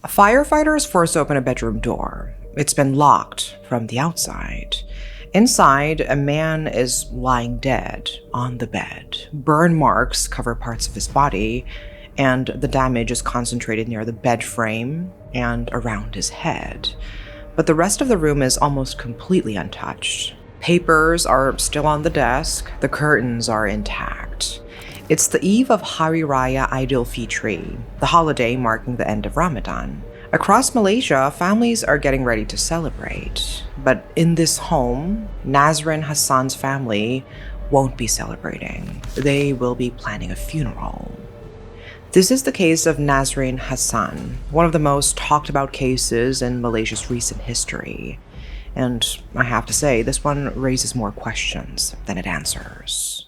Firefighters force open a bedroom door. It's been locked from the outside. Inside, a man is lying dead on the bed. Burn marks cover parts of his body, and the damage is concentrated near the bed frame and around his head. But the rest of the room is almost completely untouched. Papers are still on the desk, the curtains are intact. It's the eve of Hari Raya Idul Fitri, the holiday marking the end of Ramadan. Across Malaysia, families are getting ready to celebrate. But in this home, Nazrin Hassan's family won't be celebrating. They will be planning a funeral. This is the case of Nazrin Hassan, one of the most talked about cases in Malaysia's recent history. And I have to say, this one raises more questions than it answers.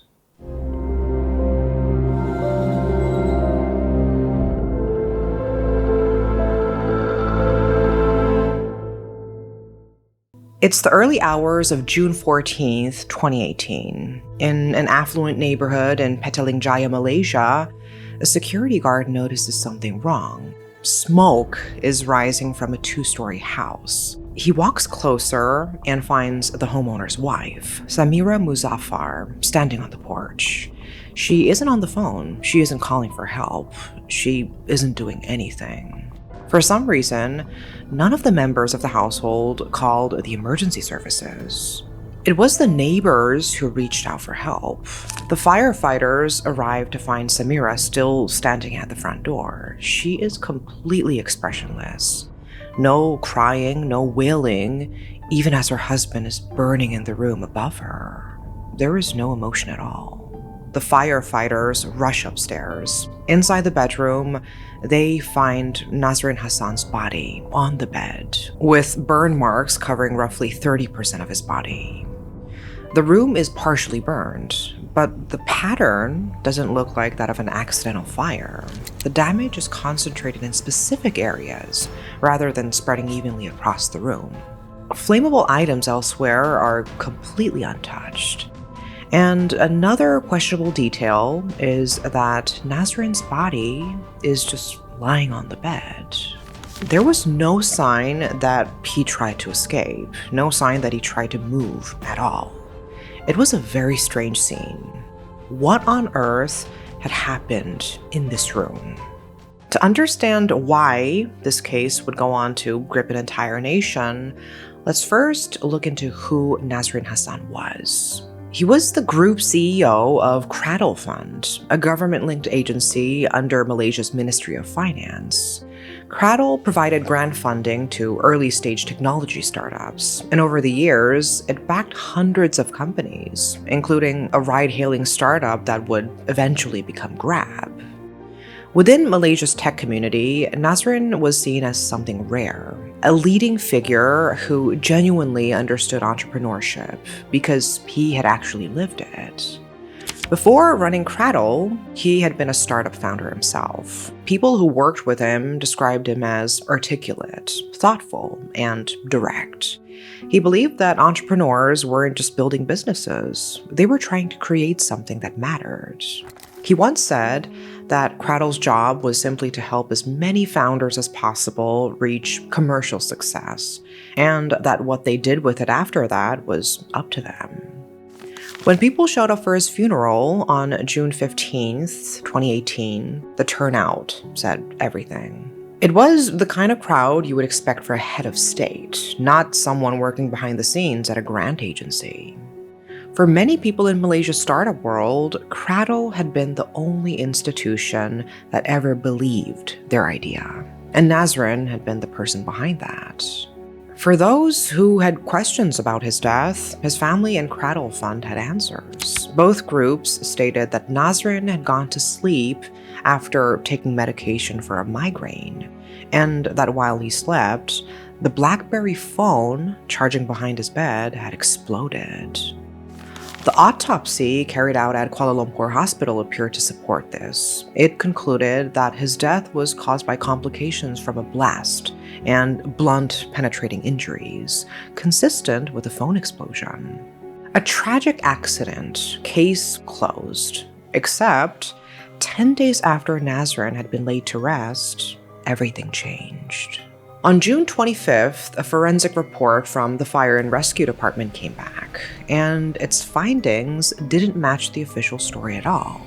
It's the early hours of June 14th, 2018. In an affluent neighborhood in Petaling Jaya, Malaysia, a security guard notices something wrong. Smoke is rising from a two-story house. He walks closer and finds the homeowner's wife, Samira Muzaffar, standing on the porch. She isn't on the phone. She isn't calling for help. She isn't doing anything. For some reason, none of the members of the household called the emergency services. It was the neighbors who reached out for help. The firefighters arrived to find Samira still standing at the front door. She is completely expressionless. No crying, no wailing, even as her husband is burning in the room above her. There is no emotion at all. The firefighters rush upstairs. Inside the bedroom, they find Nazrin Hassan's body on the bed, with burn marks covering roughly 30% of his body. The room is partially burned, but the pattern doesn't look like that of an accidental fire. The damage is concentrated in specific areas, rather than spreading evenly across the room. Flammable items elsewhere are completely untouched. And another questionable detail is that Nazrin's body is just lying on the bed. There was no sign that he tried to escape, no sign that he tried to move at all. It was a very strange scene. What on earth had happened in this room? To understand why this case would go on to grip an entire nation, let's first look into who Nazrin Hassan was. He was the group CEO of Cradle Fund, a government-linked agency under Malaysia's Ministry of Finance. Cradle provided grant funding to early-stage technology startups, and over the years, it backed hundreds of companies, including a ride-hailing startup that would eventually become Grab. Within Malaysia's tech community, Nazrin was seen as something rare, a leading figure who genuinely understood entrepreneurship because he had actually lived it. Before running Cradle, he had been a startup founder himself. People who worked with him described him as articulate, thoughtful, and direct. He believed that entrepreneurs weren't just building businesses, they were trying to create something that mattered. He once said that Cradle's job was simply to help as many founders as possible reach commercial success, and that what they did with it after that was up to them. When people showed up for his funeral on June 15th, 2018, the turnout said everything. It was the kind of crowd you would expect for a head of state, not someone working behind the scenes at a grant agency. For many people in Malaysia's startup world, Cradle had been the only institution that ever believed their idea, and Nazrin had been the person behind that. For those who had questions about his death, his family and Cradle Fund had answers. Both groups stated that Nazrin had gone to sleep after taking medication for a migraine, and that while he slept, the BlackBerry phone charging behind his bed had exploded. The autopsy carried out at Kuala Lumpur Hospital appeared to support this. It concluded that his death was caused by complications from a blast and blunt penetrating injuries, consistent with a phone explosion. A tragic accident, case closed, except 10 days after Nazrin had been laid to rest, everything changed. On June 25th, a forensic report from the Fire and Rescue Department came back, and its findings didn't match the official story at all.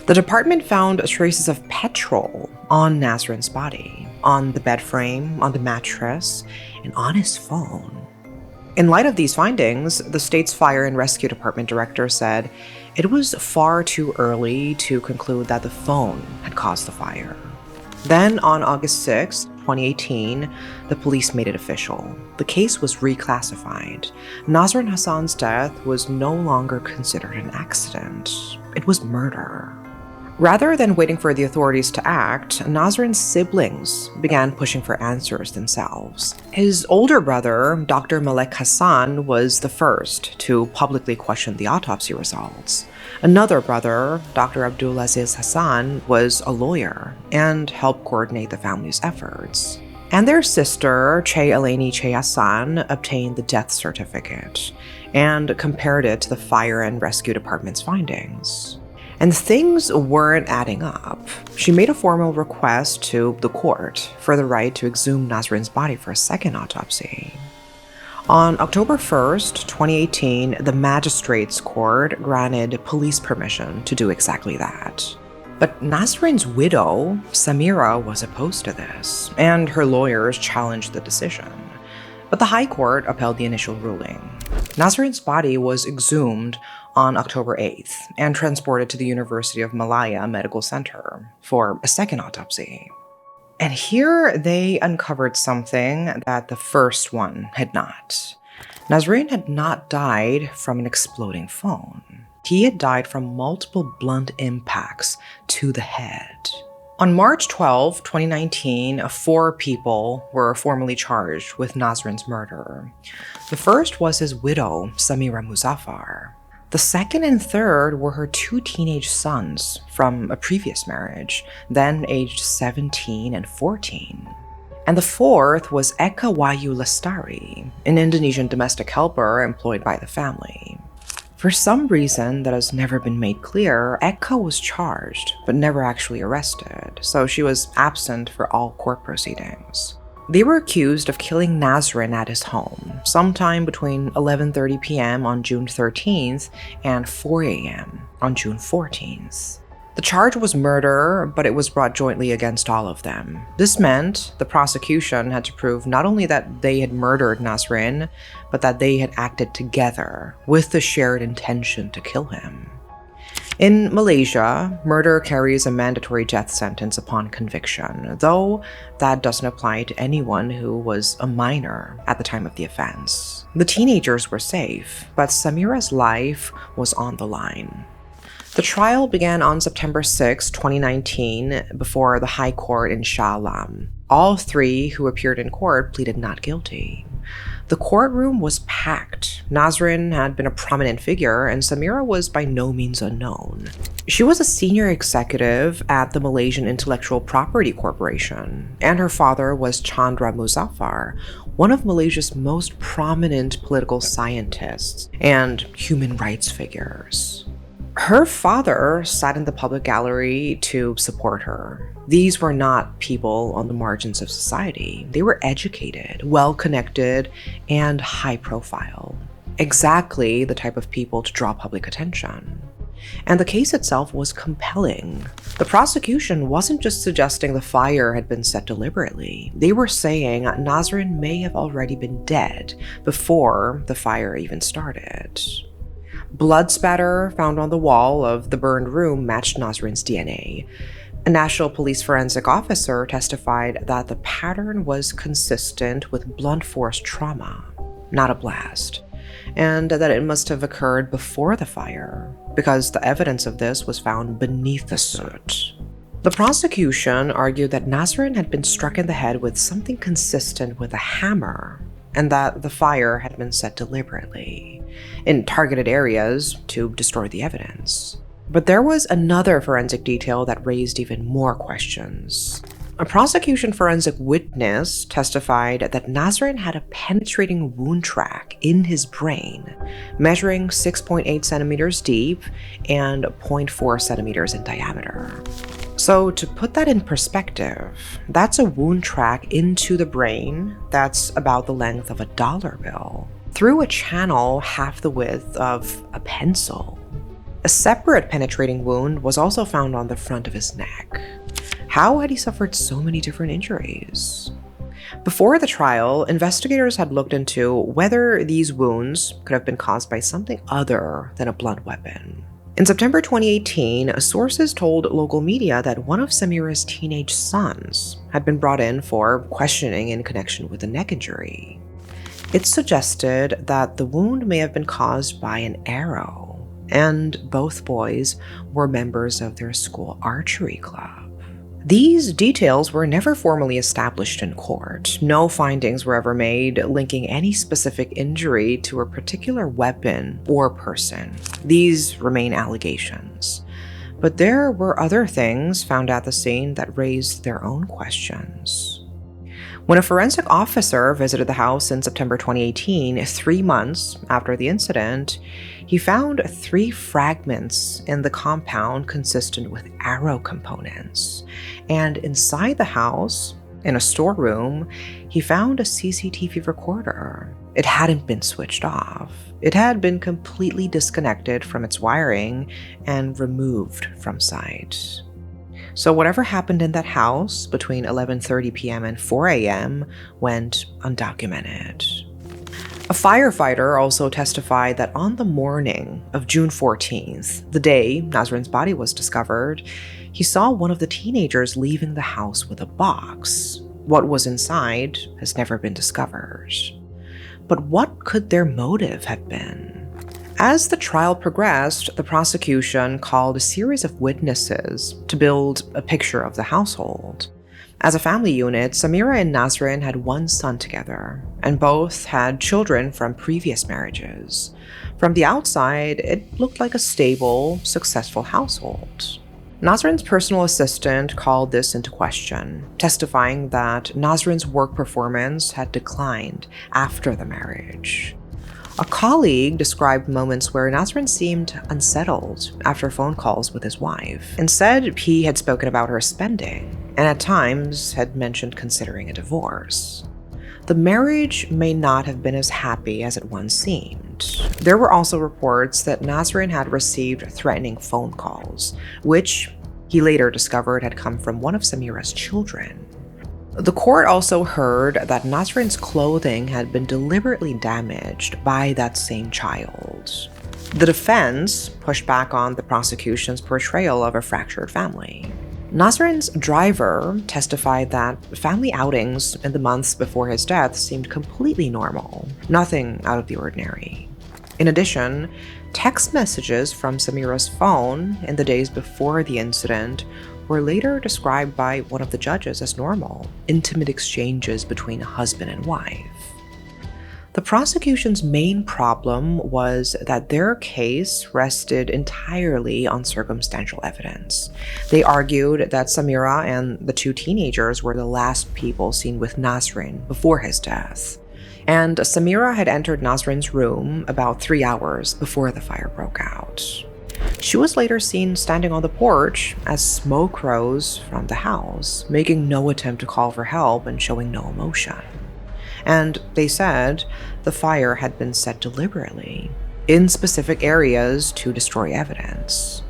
The department found traces of petrol on Nazrin's body, on the bed frame, on the mattress, and on his phone. In light of these findings, the state's Fire and Rescue Department director said it was far too early to conclude that the phone had caused the fire. Then, on August 6, 2018, the police made it official. The case was reclassified. Nazrin Hassan's death was no longer considered an accident. It was murder. Rather than waiting for the authorities to act, Nazrin's siblings began pushing for answers themselves. His older brother, Dr. Malek Hassan, was the first to publicly question the autopsy results. Another brother, Dr. Abdulaziz Hassan, was a lawyer and helped coordinate the family's efforts. And their sister, Che Eleni Che Hassan, obtained the death certificate and compared it to the Fire and Rescue Department's findings. And things weren't adding up. She made a formal request to the court for the right to exhume Nazrin's body for a second autopsy. On October 1st, 2018, the Magistrates Court granted police permission to do exactly that. But Nazrin's widow, Samira, was opposed to this, and her lawyers challenged the decision. But the High Court upheld the initial ruling. Nazrin's body was exhumed on October 8th and transported to the University of Malaya Medical Center for a second autopsy. And here they uncovered something that the first one had not. Nazrin had not died from an exploding phone. He had died from multiple blunt impacts to the head. On March 12, 2019, 4 people were formally charged with Nazrin's murder. The first was his widow, Samira Muzaffar. The second and third were her 2 teenage sons from a previous marriage, then aged 17 and 14. And the fourth was Eka Wahyu Lestari, an Indonesian domestic helper employed by the family. For some reason that has never been made clear, Eka was charged, but never actually arrested, so she was absent for all court proceedings. They were accused of killing Nazrin at his home, sometime between 11:30 p.m. on June 13th and 4 a.m. on June 14th. The charge was murder, but it was brought jointly against all of them. This meant the prosecution had to prove not only that they had murdered Nazrin, but that they had acted together with the shared intention to kill him. In Malaysia, murder carries a mandatory death sentence upon conviction, though that doesn't apply to anyone who was a minor at the time of the offense. The teenagers were safe, but Samira's life was on the line. The trial began on September 6, 2019, before the High Court in Shah Alam. All 3 who appeared in court pleaded not guilty. The courtroom was packed. Nazrin had been a prominent figure, and Samira was by no means unknown. She was a senior executive at the Malaysian Intellectual Property Corporation, and her father was Chandra Muzaffar, one of Malaysia's most prominent political scientists and human rights figures. Her father sat in the public gallery to support her. These were not people on the margins of society. They were educated, well-connected, and high-profile. Exactly the type of people to draw public attention. And the case itself was compelling. The prosecution wasn't just suggesting the fire had been set deliberately. They were saying Nazrin may have already been dead before the fire even started. Blood spatter found on the wall of the burned room matched Nazrin's DNA. A National Police forensic officer testified that the pattern was consistent with blunt force trauma, not a blast, and that it must have occurred before the fire, because the evidence of this was found beneath the soot. The prosecution argued that Nazrin had been struck in the head with something consistent with a hammer, and that the fire had been set deliberately, in targeted areas to destroy the evidence. But there was another forensic detail that raised even more questions. A prosecution forensic witness testified that Nazrin had a penetrating wound track in his brain, measuring 6.8 centimeters deep and 0.4 centimeters in diameter. So to put that in perspective, that's a wound track into the brain that's about the length of a dollar bill, through a channel half the width of a pencil. A separate penetrating wound was also found on the front of his neck. How had he suffered so many different injuries? Before the trial, investigators had looked into whether these wounds could have been caused by something other than a blunt weapon. In September 2018, sources told local media that one of Samira's teenage sons had been brought in for questioning in connection with the neck injury. It suggested that the wound may have been caused by an arrow, and both boys were members of their school archery club. These details were never formally established in court. No findings were ever made linking any specific injury to a particular weapon or person. These remain allegations. But there were other things found at the scene that raised their own questions. When a forensic officer visited the house in September 2018, 3 months after the incident, he found 3 fragments in the compound consistent with arrow components. And inside the house, in a storeroom, he found a CCTV recorder. It hadn't been switched off. It had been completely disconnected from its wiring and removed from sight. So whatever happened in that house between 11:30 p.m. and 4 a.m. went undocumented. A firefighter also testified that on the morning of June 14th, the day Nazrin's body was discovered, he saw one of the teenagers leaving the house with a box. What was inside has never been discovered. But what could their motive have been? As the trial progressed, the prosecution called a series of witnesses to build a picture of the household. As a family unit, Samira and Nazrin had one son together, and both had children from previous marriages. From the outside, it looked like a stable, successful household. Nazrin's personal assistant called this into question, testifying that Nazrin's work performance had declined after the marriage. A colleague described moments where Nazrin seemed unsettled after phone calls with his wife, and said he had spoken about her spending, and at times had mentioned considering a divorce. The marriage may not have been as happy as it once seemed. There were also reports that Nazrin had received threatening phone calls, which he later discovered had come from one of Samira's children. The court also heard that Nazrin's clothing had been deliberately damaged by that same child. The defense pushed back on the prosecution's portrayal of a fractured family. Nazrin's driver testified that family outings in the months before his death seemed completely normal, nothing out of the ordinary. In addition, text messages from Samira's phone in the days before the incident were later described by one of the judges as normal, intimate exchanges between a husband and wife. The prosecution's main problem was that their case rested entirely on circumstantial evidence. They argued that Samira and the 2 teenagers were the last people seen with Nazrin before his death, and Samira had entered Nazrin's room about 3 hours before the fire broke out. She was later seen standing on the porch as smoke rose from the house, making no attempt to call for help and showing no emotion. And they said the fire had been set deliberately, in specific areas to destroy evidence.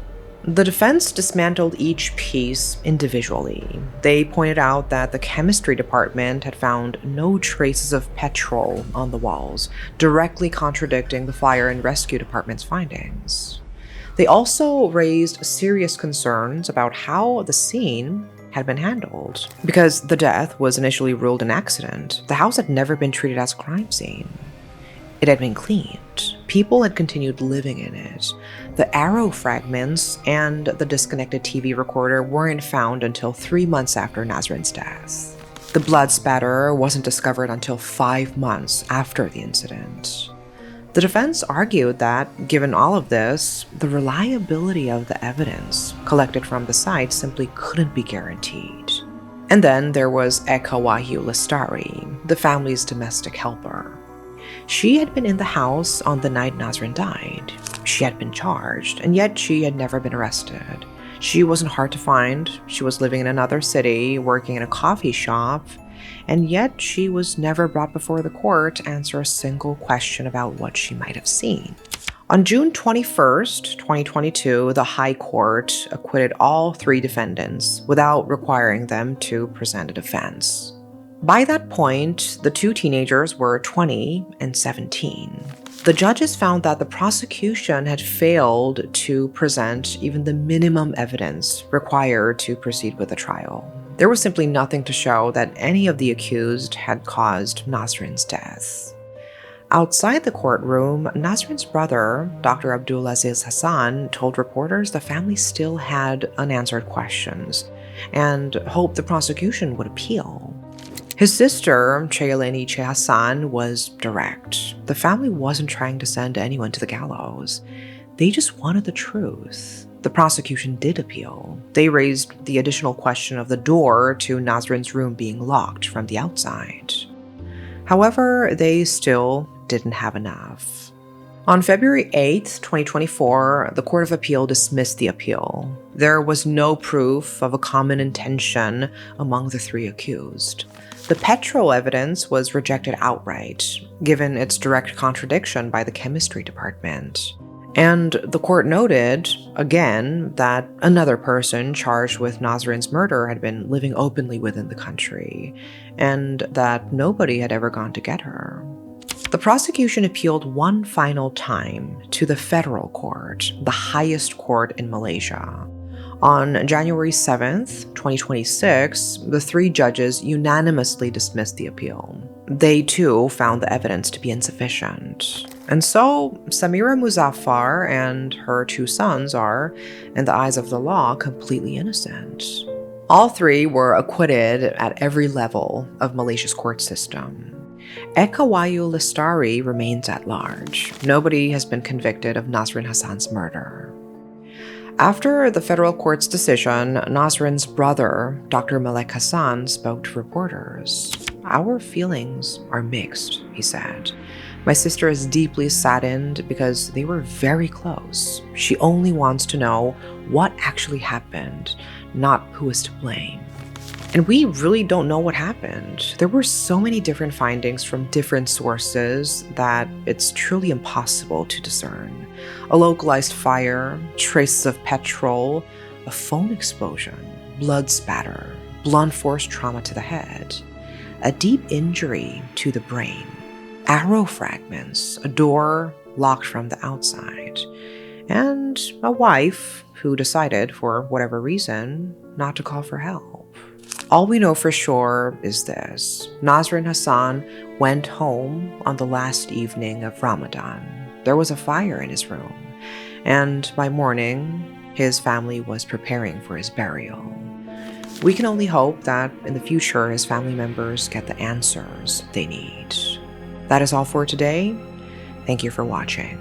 The defense dismantled each piece individually. They pointed out that the chemistry department had found no traces of petrol on the walls, directly contradicting the fire and rescue department's findings. They also raised serious concerns about how the scene had been handled. Because the death was initially ruled an accident, the house had never been treated as a crime scene. It had been cleaned. People had continued living in it. The arrow fragments and the disconnected TV recorder weren't found until 3 months after Nazrin's death. The blood spatter wasn't discovered until 5 months after the incident. The defense argued that, given all of this, the reliability of the evidence collected from the site simply couldn't be guaranteed. And then there was Acquittal, the family's domestic helper. She had been in the house on the night Nazrin died. She had been charged, and yet she had never been arrested. She wasn't hard to find. She was living in another city, working in a coffee shop, and yet she was never brought before the court to answer a single question about what she might have seen. On June 21st, 2022, the High Court acquitted all 3 defendants without requiring them to present a defense. By that point, the 2 teenagers were 20 and 17. The judges found that the prosecution had failed to present even the minimum evidence required to proceed with the trial. There was simply nothing to show that any of the accused had caused Nasrin's death. Outside the courtroom, Nasrin's brother, Dr. Abdulaziz Hassan, told reporters the family still had unanswered questions and hoped the prosecution would appeal. His sister, Chayalini Che Hassan, was direct. The family wasn't trying to send anyone to the gallows. They just wanted the truth. The prosecution did appeal. They raised the additional question of the door to Nasrin's room being locked from the outside. However, they still didn't have enough. On February 8th, 2024, the Court of Appeal dismissed the appeal. There was no proof of a common intention among the 3 accused. The petrol evidence was rejected outright, given its direct contradiction by the chemistry department. And the court noted, again, that another person charged with Nasrin's murder had been living openly within the country, and that nobody had ever gone to get her. The prosecution appealed one final time to the federal court, the highest court in Malaysia. On January 7th, 2026, the 3 judges unanimously dismissed the appeal. They too found the evidence to be insufficient. And so, Samira Muzaffar and her 2 sons are, in the eyes of the law, completely innocent. All 3 were acquitted at every level of Malaysia's court system. Eka Wayu Lestari remains at large. Nobody has been convicted of Nasrin Hassan's murder. After the federal court's decision, Nasrin's brother, Dr. Malek Hassan, spoke to reporters. "Our feelings are mixed," he said. "My sister is deeply saddened because they were very close. She only wants to know what actually happened, not who is to blame." And we really don't know what happened. There were so many different findings from different sources that it's truly impossible to discern. A localized fire, traces of petrol, a phone explosion, blood spatter, blunt force trauma to the head, a deep injury to the brain, arrow fragments, a door locked from the outside, and a wife who decided, for whatever reason, not to call for help. All we know for sure is this: Nasrin Hassan went home on the last evening of Ramadan. There was a fire in his room, and by morning, his family was preparing for his burial. We can only hope that in the future, his family members get the answers they need. That is all for today. Thank you for watching.